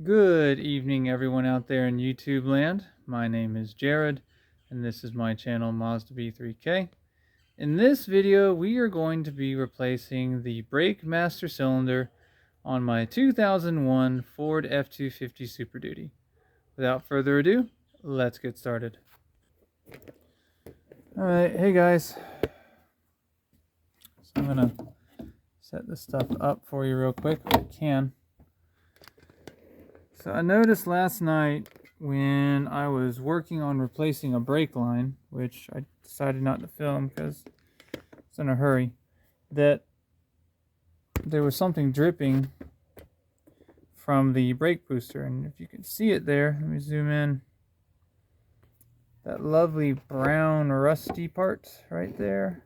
Good evening, everyone out there in YouTube land. My name is Jared, and this is my channel Mazda B3K. In this video, we are going to be replacing the brake master cylinder on my 2001 Ford F250 Super Duty. Without further ado, let's get started. Alright, hey guys. So I'm going to set this stuff up for you real quick if I can. So I noticed last night when I was working on replacing a brake line, which I decided not to film because I was in a hurry, that there was something dripping from the brake booster. And if you can see it there, let me zoom in. That lovely brown rusty part right there.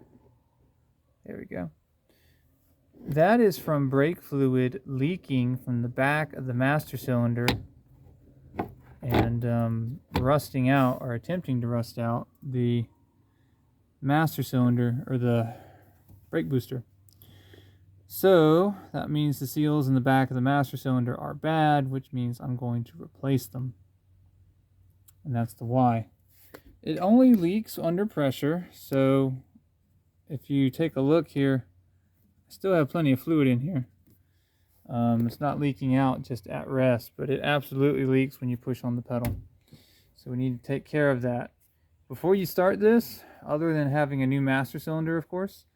There we go. That is from brake fluid leaking from the back of the master cylinder and rusting out, or attempting to rust out, the master cylinder or the brake booster. So that means the seals in the back of the master cylinder are bad, which means I'm going to replace them. And that's the why. It only leaks under pressure, so if you take a look here, I still have plenty of fluid in here. It's not leaking out just at rest, but it absolutely leaks when you push on the pedal. So we need to take care of that. Before you start this, other than having a new master cylinder, of course,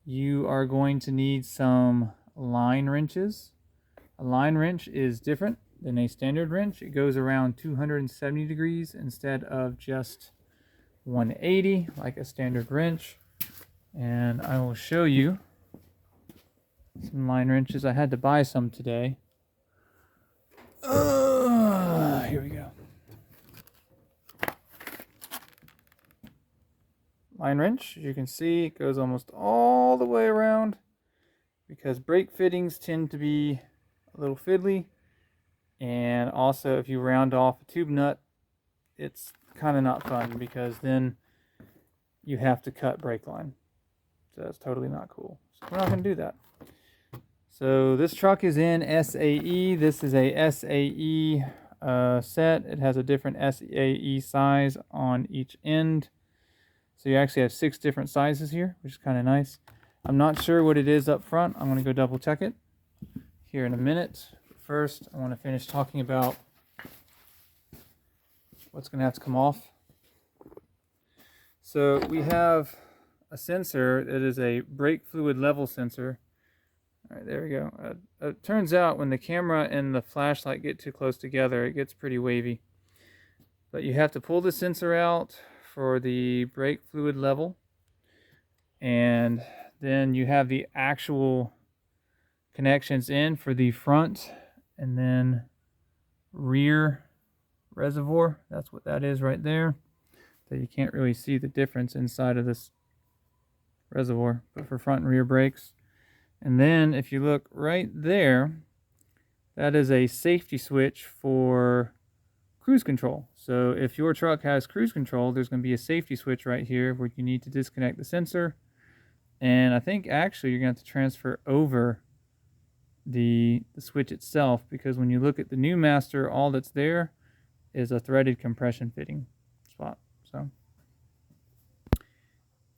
you are going to need some line wrenches. A line wrench is different than a standard wrench. It goes around 270 degrees instead of just 180 like a standard wrench. And I will show you some line wrenches. I had to buy some today. Here we go. Line wrench, as you can see, it goes almost all the way around because brake fittings tend to be a little fiddly. And also, if you round off a tube nut, it's kind of not fun because then you have to cut brake line. So that's totally not cool. So we're not going to do that. So this truck is in SAE. This is a SAE set. It has a different SAE size on each end. So you actually have 6 different sizes here, which is kind of nice. I'm not sure what it is up front. I'm going to go double check it here in a minute. First, I want to finish talking about what's going to have to come off. So we have a sensor that is a brake fluid level sensor. All right, there we go. It turns out when the camera and the flashlight get too close together, it gets pretty wavy. But you have to pull the sensor out for the brake fluid level. And then you have the actual connections in for the front and then rear reservoir. That's what that is right there. So you can't really see the difference inside of this reservoir, but for front and rear brakes. And then if you look right there, that is a safety switch for cruise control. So if your truck has cruise control, there's going to be a safety switch right here where you need to disconnect the sensor. And I think actually you're going to have to transfer over the switch itself, because when you look at the new master, all that's there is a threaded compression fitting spot. So,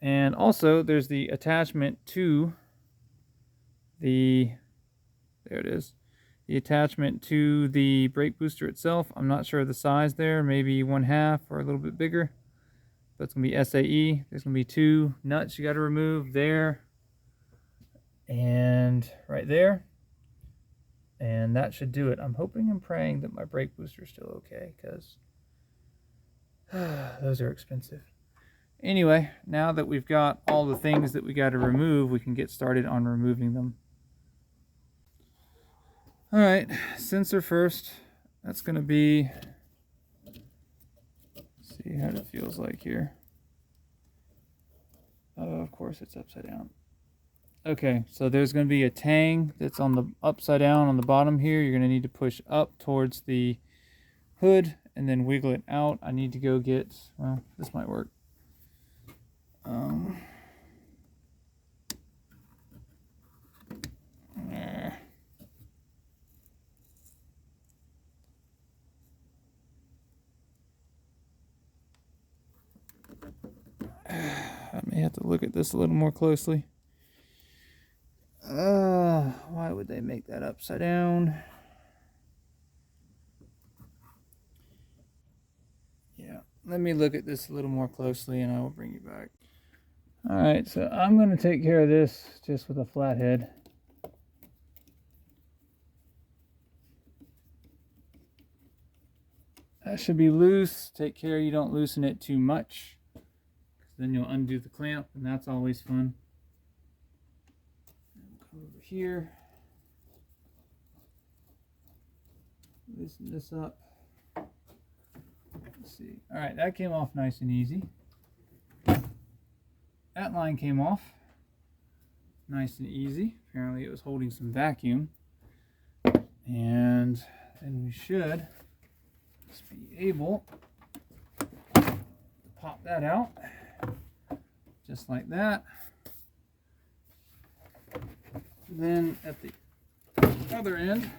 and also there's the attachment to there it is, the attachment to the brake booster itself. I'm not sure of the size there, maybe 1/2 or a little bit bigger, but it's gonna be SAE. There's gonna be 2 nuts you got to remove there and right there, and that should do it. I'm hoping and praying that my brake booster is still okay, because those are expensive. Anyway, now that we've got all the things that we got to remove, we can get started on removing them. All right, sensor first. That's going to be, see how it feels like here. Oh, of course it's upside down. Okay, so there's going to be a tang that's on the upside down on the bottom here. You're going to need to push up towards the hood and then wiggle it out. I need to go get, well, this might work. may have to look at this a little more closely. Why would they make that upside down? Yeah, let me look at this a little more closely and I will bring you back. Alright, so I'm going to take care of this just with a flathead. That should be loose. Take care you don't loosen it too much, then you'll undo the clamp, and that's always fun. Come over here. Loosen this up. Let's see. Alright, that came off nice and easy. That line came off nice and easy. Apparently it was holding some vacuum. And then we should just be able to pop that out just like that. Then at the other end,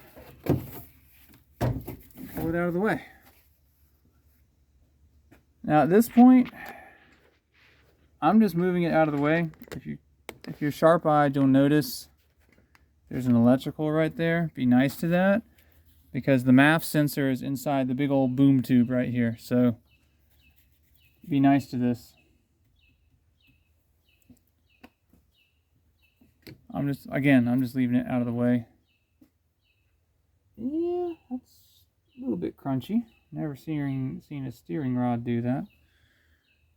pull it out of the way. Now at this point, I'm just moving it out of the way. If you're sharp-eyed, you'll notice there's an electrical right there. Be nice to that, because the MAF sensor is inside the big old boom tube right here. So be nice to this. I'm just leaving it out of the way. Yeah, that's a little bit crunchy. Never seen a steering rod do that.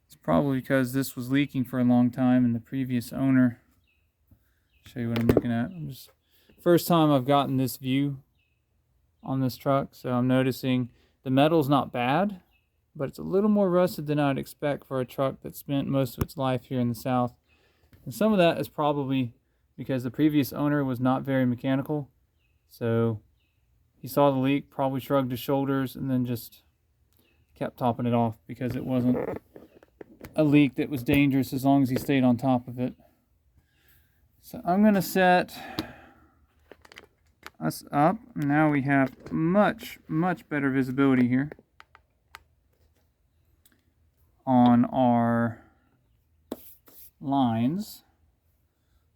It's probably because this was leaking for a long time and the previous owner. Show you what I'm looking at. First time I've gotten this view on this truck, so I'm noticing the metal's not bad, but it's a little more rusted than I'd expect for a truck that spent most of its life here in the South. And some of that is probably because the previous owner was not very mechanical, so he saw the leak, probably shrugged his shoulders, and then just kept topping it off because it wasn't a leak that was dangerous as long as he stayed on top of it. So I'm going to set us up. Now we have much better visibility here on our lines.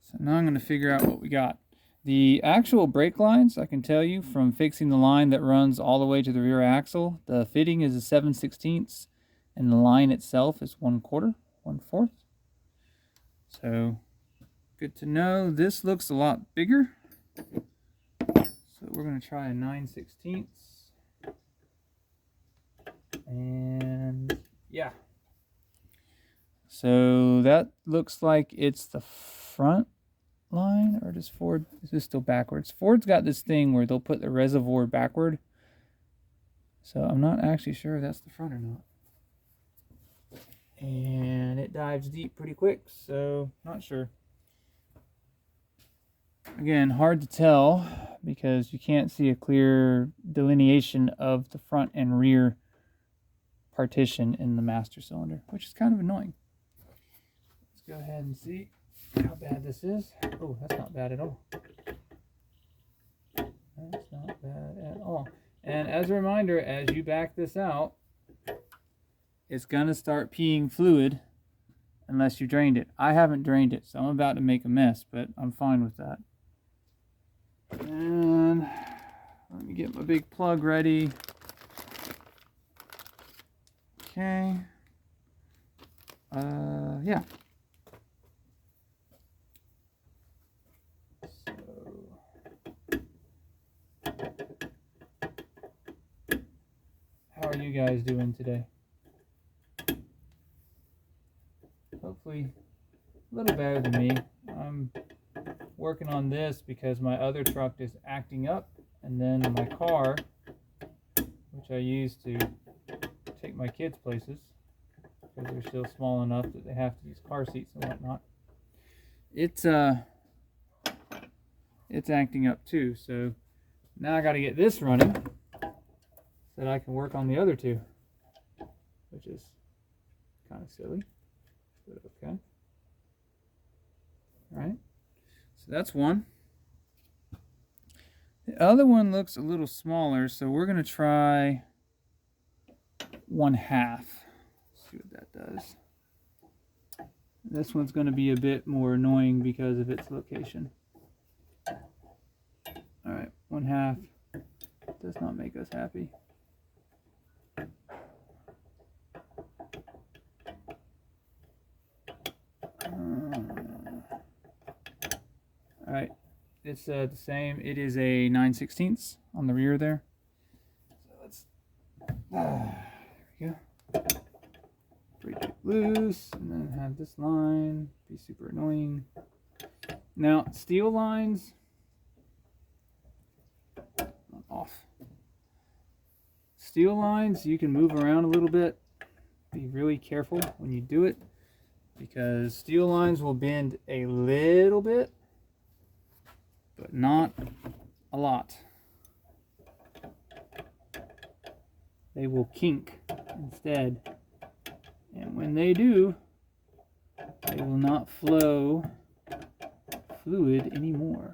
So now I'm going to figure out what we got. The actual brake lines, I can tell you from fixing the line that runs all the way to the rear axle, the fitting is a 7/16 and the line itself is 1/4. So good to know. This looks a lot bigger. So we're going to try a 9/16. And yeah. So that looks like it's the front line, or does Ford, is this still backwards? Ford's got this thing where they'll put the reservoir backward. So I'm not actually sure if that's the front or not. And it dives deep pretty quick, so not sure. Again, hard to tell because you can't see a clear delineation of the front and rear partition in the master cylinder, which is kind of annoying. Let's go ahead and see how bad this is. Oh, that's not bad at all. That's not bad at all. And as a reminder, as you back this out, it's going to start peeing fluid unless you drained it. I haven't drained it, so I'm about to make a mess, but I'm fine with that. And let me get my big plug ready. Okay. Yeah. How are you guys doing today? Hopefully a little better than me. I'm working on this because my other truck is acting up, and then my car, which I use to take my kids places because they're still small enough that they have to use car seats and whatnot, it's acting up too. So now I got to get this running so that I can work on the other two, which is kind of silly, but okay. All right, so that's one. The other one looks a little smaller, so we're going to try 1/2. See what that does. This one's going to be a bit more annoying because of its location. Alright, 1/2 does not make us happy. Alright, it's the same. It is a 9/16 on the rear there. So let's, there we go. Break it loose, and then have this line be super annoying. Now, steel lines, off. Steel lines, you can move around a little bit. Be really careful when you do it, because steel lines will bend a little bit, but not a lot. They will kink instead. And when they do, they will not flow fluid anymore.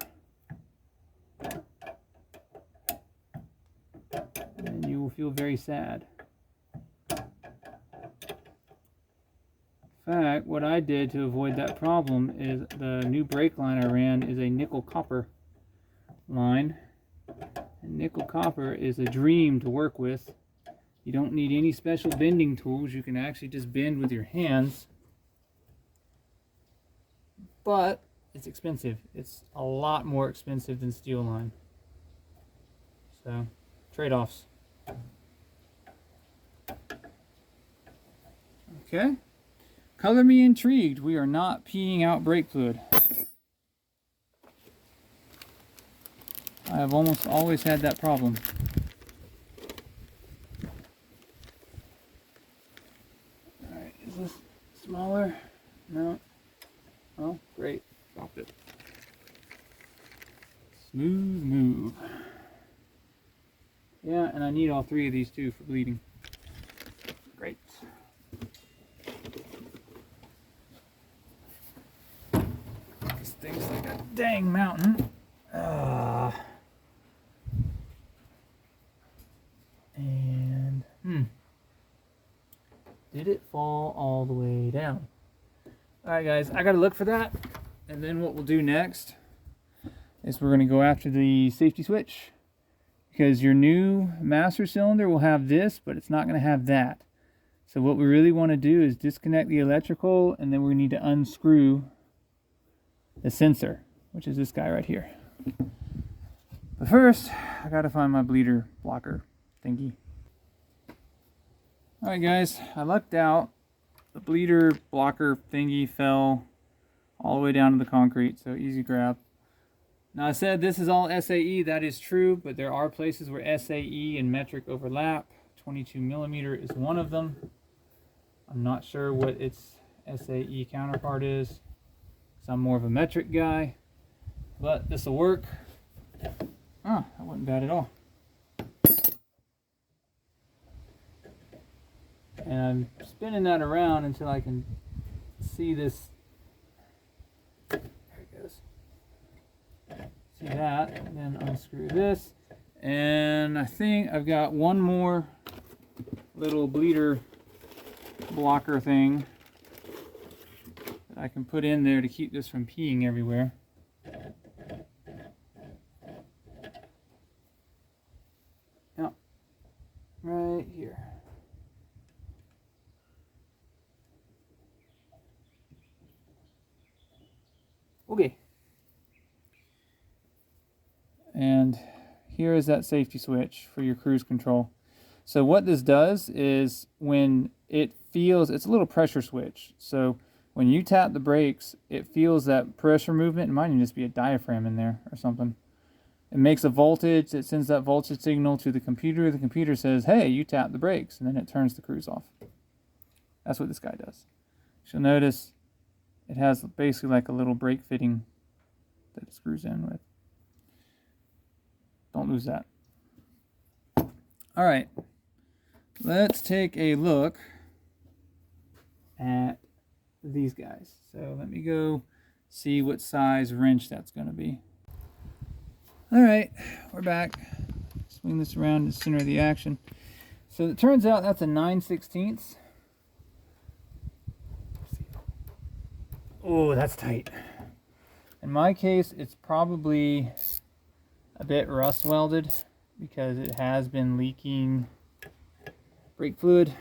And you will feel very sad. In fact, what I did to avoid that problem is the new brake line I ran is a nickel copper line. And nickel copper is a dream to work with. You don't need any special bending tools. You can actually just bend with your hands. But it's expensive. It's a lot more expensive than steel line. So, trade-offs. Okay. Color me intrigued. We are not peeing out brake fluid. I have almost always had that problem. Alright, is this smaller? No. Oh, great. Dropped it. Smooth move. Yeah, and I need all 3 of these too for bleeding. Great. This thing's like a dang mountain. And, did it fall all the way down? Alright guys, I gotta look for that. And then what we'll do next is we're gonna go after the safety switch. Because your new master cylinder will have this, but it's not going to have that. So what we really want to do is disconnect the electrical, and then we need to unscrew the sensor, which is this guy right here. But first, I got to find my bleeder blocker thingy. Alright guys, I lucked out. The bleeder blocker thingy fell all the way down to the concrete, so easy grab. Now I said this is all SAE, that is true, but there are places where SAE and metric overlap. 22mm is one of them. I'm not sure what its SAE counterpart is, because I'm more of a metric guy, but this will work. Oh, that wasn't bad at all. And I'm spinning that around until I can see this. There it goes. See that, and then unscrew this, and I think I've got one more little bleeder blocker thing that I can put in there to keep this from peeing everywhere. Now, right here. Okay. And here is that safety switch for your cruise control. So what this does is when it feels, it's a little pressure switch. So when you tap the brakes, it feels that pressure movement. It might even just be a diaphragm in there or something. It makes a voltage. It sends that voltage signal to the computer. The computer says, hey, you tapped the brakes, and then it turns the cruise off. That's what this guy does. You'll notice it has basically like a little brake fitting that it screws in with. Don't lose that. All right, let's take a look at these guys. So let me go see what size wrench that's going to be. All right, we're back. Swing this around to the center of the action. So it turns out that's a 9/16. Oh, that's tight. In my case, it's probably a bit rust welded because it has been leaking brake fluid.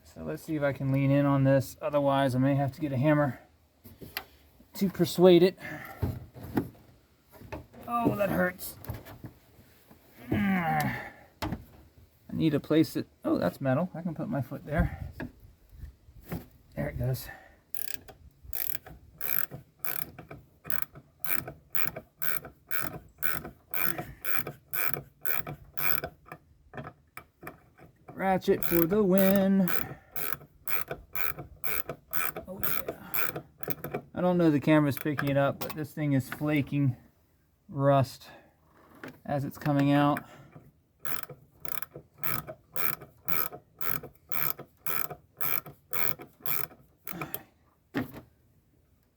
So let's see if I can lean in on this. Otherwise, I may have to get a hammer to persuade it. Oh, that hurts. I need to place it. Oh, that's metal. I can put my foot there. There it goes. Ratchet for the win. Oh yeah. I don't know if the camera's picking it up, but this thing is flaking rust as it's coming out.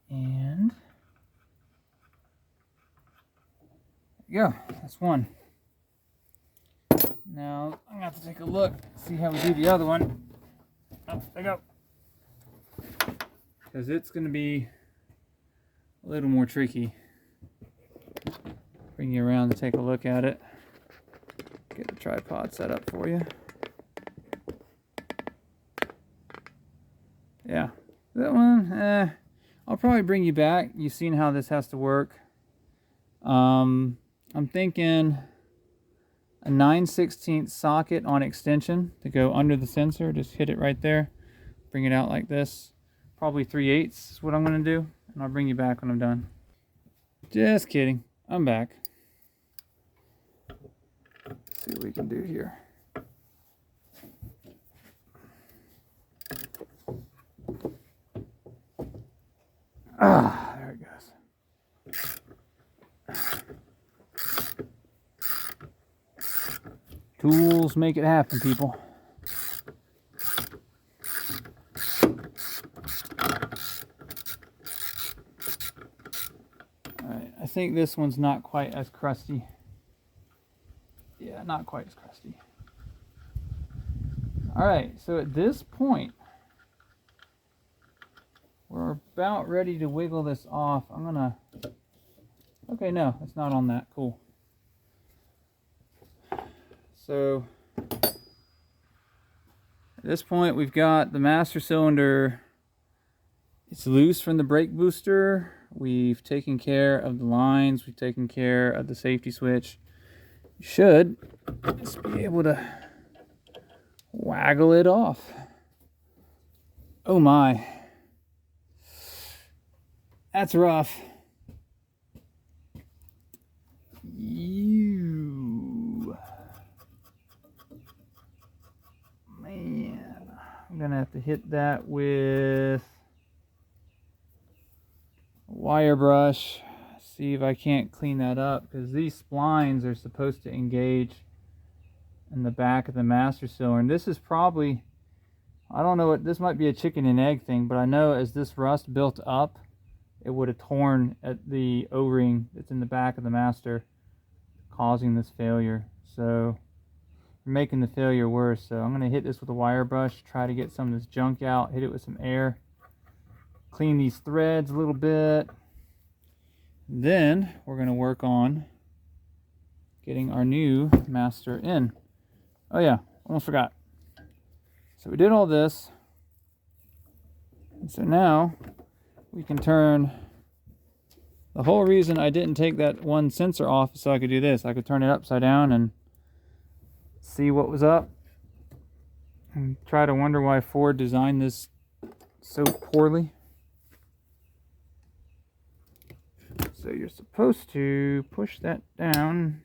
And there you go. That's one. Now I'm gonna have to take a look, see how we do the other one. Oh, there you go. Because it's gonna be a little more tricky. Bring you around to take a look at it. Get the tripod set up for you. Yeah, that one, I'll probably bring you back. You've seen how this has to work. I'm thinking a 9/16 socket on extension to go under the sensor. Just hit it right there. Bring it out like this. Probably 3/8 is what I'm going to do. And I'll bring you back when I'm done. Just kidding. I'm back. Let's see what we can do here. Ah, there it goes. Tools make it happen, people. Alright, I think this one's not quite as crusty. Yeah, not quite as crusty. Alright, so at this point, we're about ready to wiggle this off. I'm gonna... Okay, no, it's not on that. Cool. So, at this point, we've got the master cylinder. It's loose from the brake booster. We've taken care of the lines. We've taken care of the safety switch. You should just be able to waggle it off. Oh my. That's rough. Man, I'm gonna have to hit that with a wire brush. See if I can't clean that up, because these splines are supposed to engage in the back of the master cylinder. And this is probably, I don't know what, this might be a chicken and egg thing, but I know as this rust built up, it would have torn at the O-ring that's in the back of the master, causing this failure. So making the failure worse. So I'm going to hit this with a wire brush, try to get some of this junk out, hit it with some air, clean these threads a little bit. Then we're going to work on getting our new master in. Oh yeah, almost forgot. So we did all this. And so now we can turn. The whole reason I didn't take that one sensor off is so I could do this. I could turn it upside down and see what was up. And try to wonder why Ford designed this so poorly. So you're supposed to push that down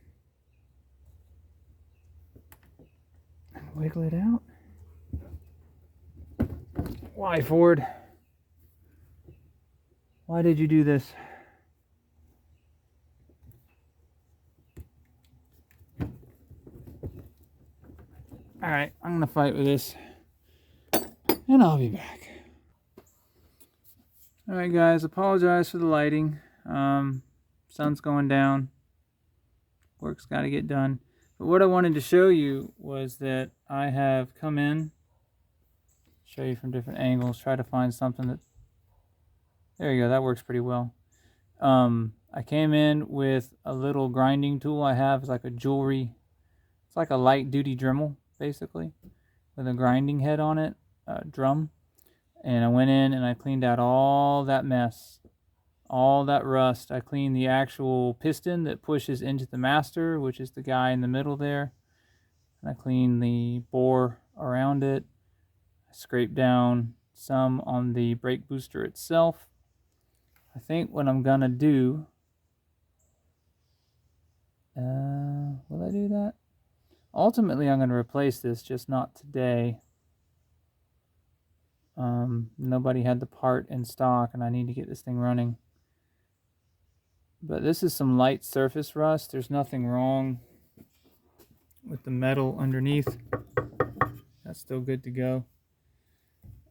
and wiggle it out. Why, Ford? Why did you do this? Alright, I'm going to fight with this. And I'll be back. Alright guys, apologize for the lighting. Sun's going down. Work's got to get done. But what I wanted to show you was that I have come in, Show you from different angles. Try to find something that... There you go. That works pretty well. I came in with a little grinding tool I have. It's like a jewelry... It's like a light duty Dremel, basically, with a grinding head on it, drum. And I went in and I cleaned out all that mess, all that rust. I cleaned the actual piston that pushes into the master, which is the guy in the middle there. And I cleaned the bore around it. I scraped down some on the brake booster itself. I think what I'm gonna do, will I do that? Ultimately, I'm going to replace this, just not today. Nobody had the part in stock, and I need to get this thing running. But this is some light surface rust. There's nothing wrong with the metal underneath. That's still good to go.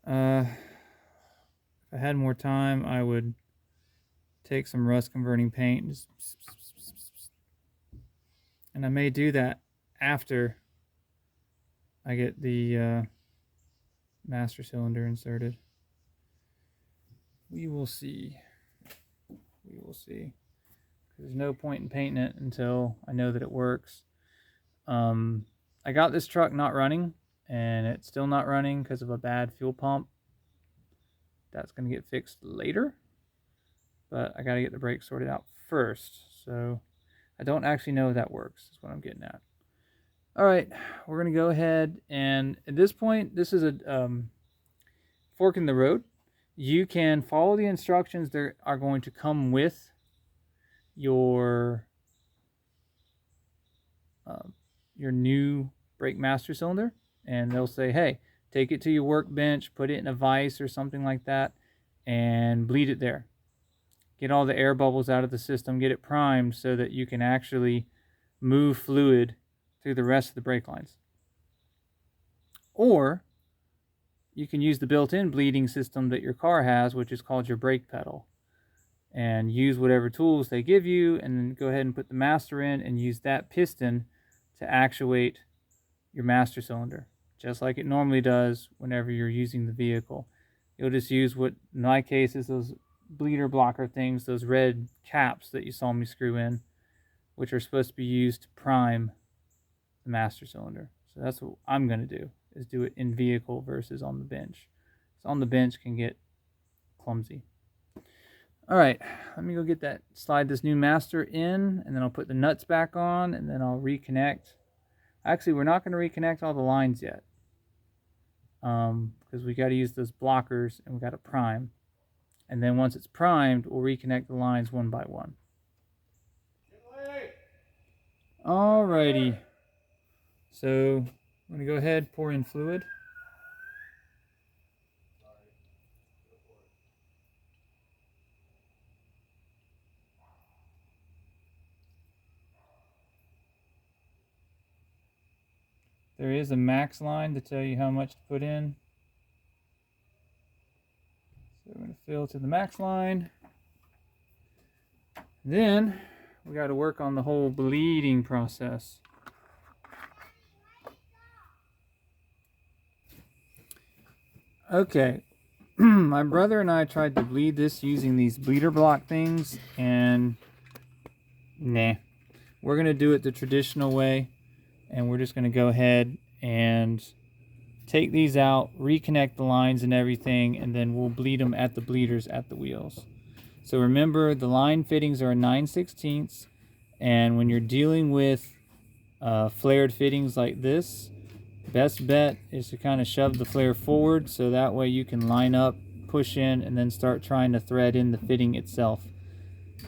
If I had more time, I would take some rust converting paint and and I may do that after I get the master cylinder inserted. We will see. We will see. There's no point in painting it until I know that it works. I got this truck not running, and it's still not running because of a bad fuel pump. That's going to get fixed later, but I got to get the brakes sorted out first. So I don't actually know if that works, is what I'm getting at. All right, we're going to go ahead, and at this point, this is a fork in the road. You can follow the instructions that are going to come with your new brake master cylinder, and they'll say, hey, take it to your workbench, put it in a vise or something like that, and bleed it there. Get all the air bubbles out of the system, get it primed so that you can actually move fluid through the rest of the brake lines. Or you can use the built-in bleeding system that your car has, which is called your brake pedal, and use whatever tools they give you, and then go ahead and put the master in and use that piston to actuate your master cylinder, just like it normally does whenever you're using the vehicle. You'll just use what, in my case, is those bleeder blocker things, those red caps that you saw me screw in, which are supposed to be used to prime the master cylinder. So that's what I'm going to do, is do it in vehicle versus on the bench. So on the bench can get clumsy. All right, let me go get that, slide this new master in, and then I'll put the nuts back on, and then I'll reconnect. Actually, we're not going to reconnect all the lines yet, because we got to use those blockers and we got to prime. And then once it's primed, we'll reconnect the lines one by one. Alrighty. So I'm going to go ahead, pour in fluid. There is a max line to tell you how much to put in. So we're going to fill to the max line. Then we got to work on the whole bleeding process. Okay, my brother and I tried to bleed this using these bleeder block things, and nah. We're going to do it the traditional way, and we're just going to go ahead and take these out, reconnect the lines and everything, and then we'll bleed them at the bleeders at the wheels. So remember, the line fittings are 9/16, and when you're dealing with flared fittings like this, best bet is to kind of shove the flare forward so that way you can line up, push in, and then start trying to thread in the fitting itself.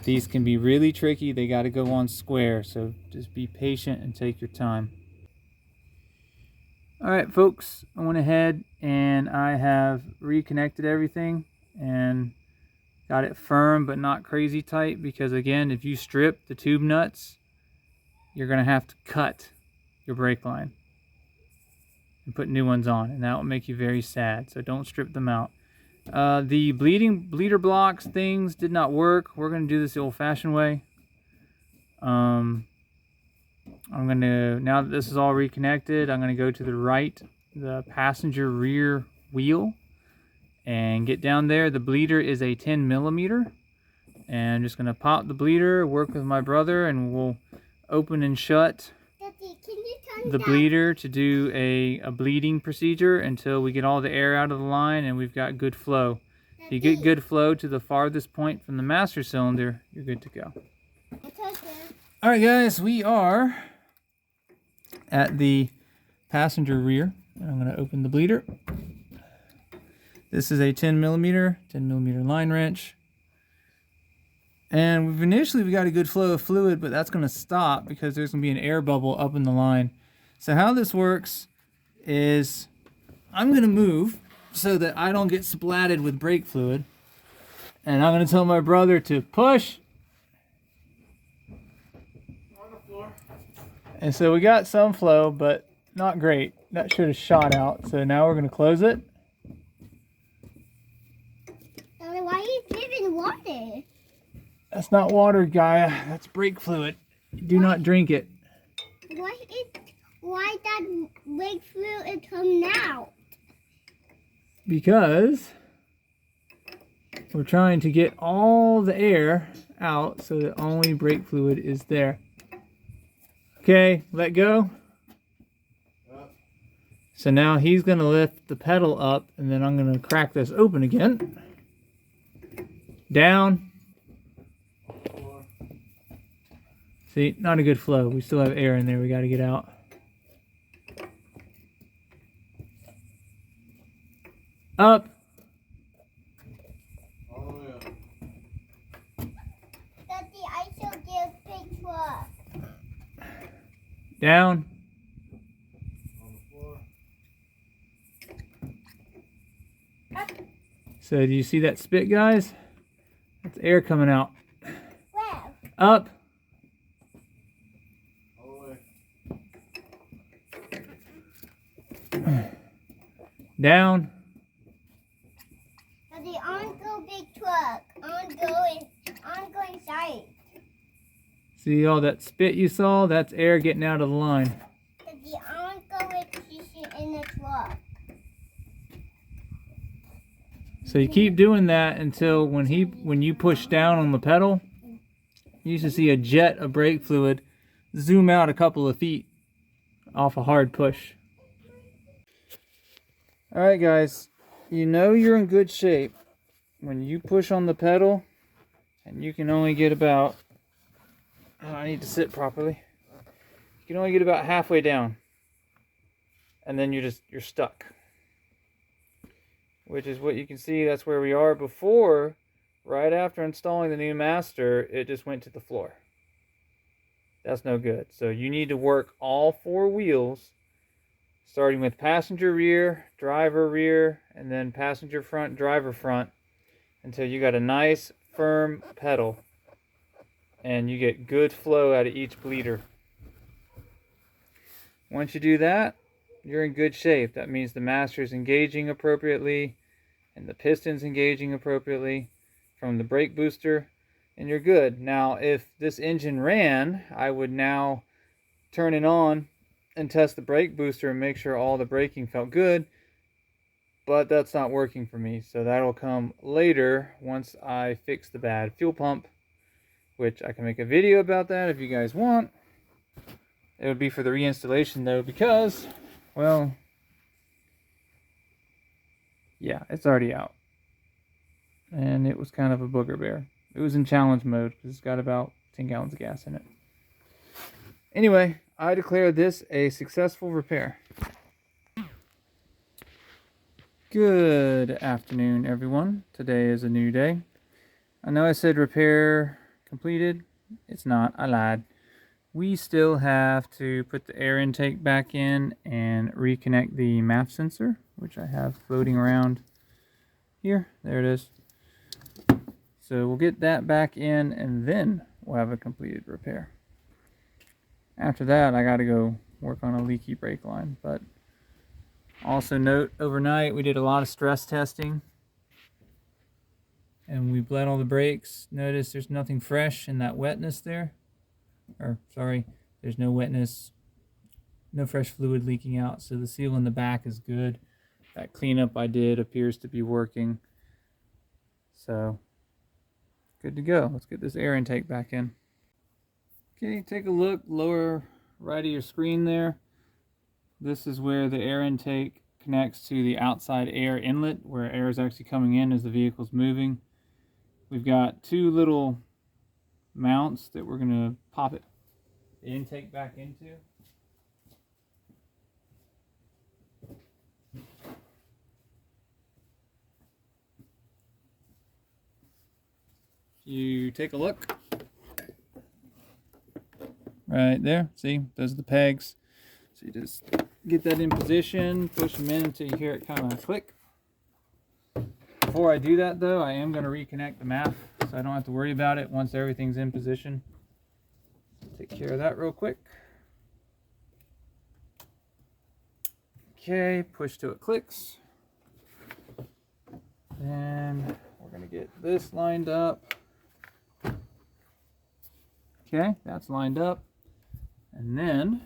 These can be really tricky. They got to go on square, so just be patient and take your time. Alright folks, I went ahead and I have reconnected everything and got it firm but not crazy tight, because again, if you strip the tube nuts, you're going to have to cut your brake line and put new ones on, and that will make you very sad, so don't strip them out. The bleeder blocks things did not work. We're going to do this the old-fashioned way. I'm going to, now that this is all reconnected, I'm going to go to the right, the passenger rear wheel and get down there. The bleeder is a 10 millimeter. And I'm just going to pop the bleeder, work with my brother, and we'll open and shut Daddy, can you turn the that? bleeder to do a bleeding procedure until we get all the air out of the line and we've got good flow. If you get good flow to the farthest point from the master cylinder, you're good to go. Alright guys, we are at the passenger rear. I'm going to open the bleeder. This is a 10 millimeter line wrench. And we got a good flow of fluid, but that's going to stop because there's going to be an air bubble up in the line. So how this works is I'm going to move so that I don't get splatted with brake fluid. And I'm going to tell my brother to push. On the floor. And so we got some flow, but not great. That should have shot out. So now we're going to close it. Daddy, why are you giving water? That's not water, Gaia. That's brake fluid. Do not drink it. Why that brake fluid coming out? Because we're trying to get all the air out so that only brake fluid is there. Okay, let go. So now he's going to lift the pedal up, and then I'm going to crack this open again. Down. See, not a good flow. We still have air in there we got to get out. Up. Oh, yeah. Daddy, I should give big truck. Down. On the floor. So do you see that spit, guys? That's air coming out. Where? Up. Down. Daddy, on go big truck. On going side. See all that spit you saw? That's air getting out of the line. Daddy, on go with position in the truck. So you keep doing that until when you push down on the pedal, you should see a jet of brake fluid zoom out a couple of feet off a hard push. Alright guys, you know you're in good shape when you push on the pedal and you can only get about, I need to sit properly. You can only get about halfway down and then you're stuck. Which is what you can see, that's where we are before, right after installing the new master, it just went to the floor. That's no good. So you need to work all four wheels, starting with passenger rear, driver rear, and then passenger front, driver front, until you got a nice firm pedal and you get good flow out of each bleeder. Once you do that, you're in good shape. That means the master is engaging appropriately and the piston's engaging appropriately from the brake booster, and you're good. Now, if this engine ran, I would now turn it on and test the brake booster and make sure all the braking felt good, but that's not working for me, so that'll come later once I fix the bad fuel pump, which I can make a video about that if you guys want. It would be for the reinstallation though, because, well, yeah, it's already out. And it was kind of a booger bear. It was in challenge mode because it's got about 10 gallons of gas in it. Anyway, I declare this a successful repair. Good afternoon, everyone. Today is a new day. I know I said repair completed. It's not. I lied. We still have to put the air intake back in and reconnect the MAF sensor, which I have floating around here. There it is. So we'll get that back in and then we'll have a completed repair. After that, I got to go work on a leaky brake line. But also note, overnight we did a lot of stress testing and we bled all the brakes. Notice there's nothing fresh in that wetness there. Or sorry, there's no wetness, no fresh fluid leaking out, so the seal in the back is good. that cleanup I did appears to be working. So, good to go. Let's get this air intake back in. Okay, take a look, lower right of your screen there. This is where the air intake connects to the outside air inlet, where air is actually coming in as the vehicle's moving. We've got two little mounts that we're going to pop the intake back into. You take a look. Right there, see, those are the pegs. So you just get that in position, push them in until you hear it kind of click. Before I do that though, I am going to reconnect the map so I don't have to worry about it once everything's in position. Take care of that real quick. Okay, push till it clicks. Then we're going to get this lined up. Okay, that's lined up. And then,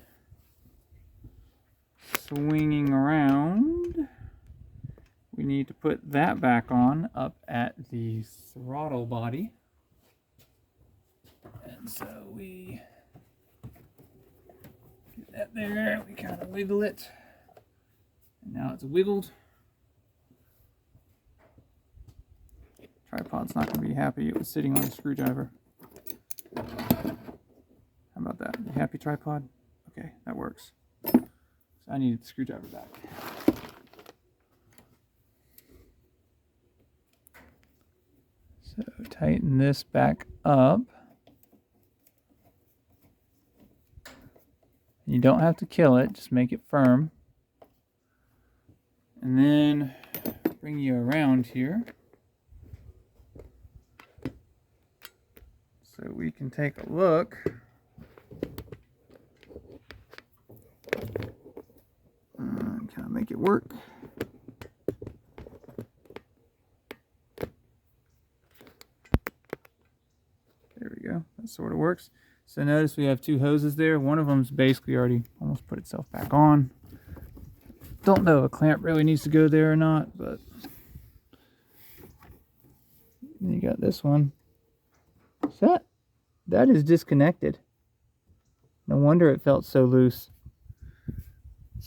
swinging around, we need to put that back on up at the throttle body. And so we get that there, we kind of wiggle it. And now it's wiggled. Tripod's not going to be happy it was sitting on a screwdriver. How about that? You happy, tripod? Okay, that works. So I needed the screwdriver back. So tighten this back up. You don't have to kill it, just make it firm. And then bring you around here so we can take a look. Kind of make it work. There we go. That sort of works. So notice we have two hoses there. One of them's basically already almost put itself back on. Don't know if a clamp really needs to go there or not, but you got this one. So that is disconnected. No wonder it felt so loose.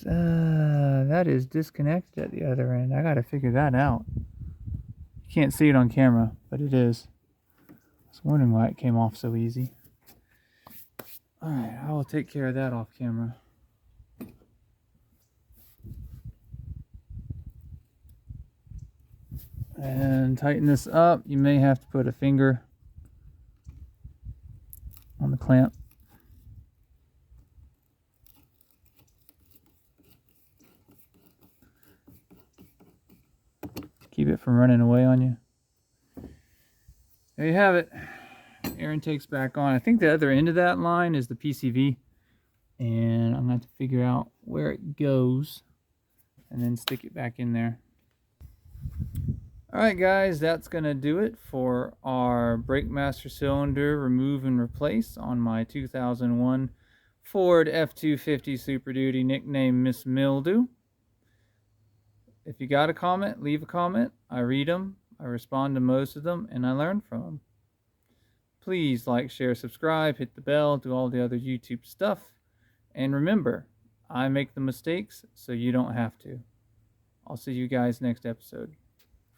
That is disconnected at the other end. I gotta figure that out. You can't see it on camera, but it is. I was wondering why it came off so easy. Alright, I will take care of that off camera. And tighten this up. You may have to put a finger on the clamp. Keep it from running away on you. There you have it. Air intake's back on. I think the other end of that line is the PCV. And I'm going to have to figure out where it goes and then stick it back in there. Alright guys, that's going to do it for our brake master cylinder remove and replace on my 2001 Ford F250 Super Duty, nicknamed Miss Mildew. If you got a comment, leave a comment. I read them, I respond to most of them, and I learn from them. Please like, share, subscribe, hit the bell, do all the other YouTube stuff. And remember, I make the mistakes so you don't have to. I'll see you guys next episode.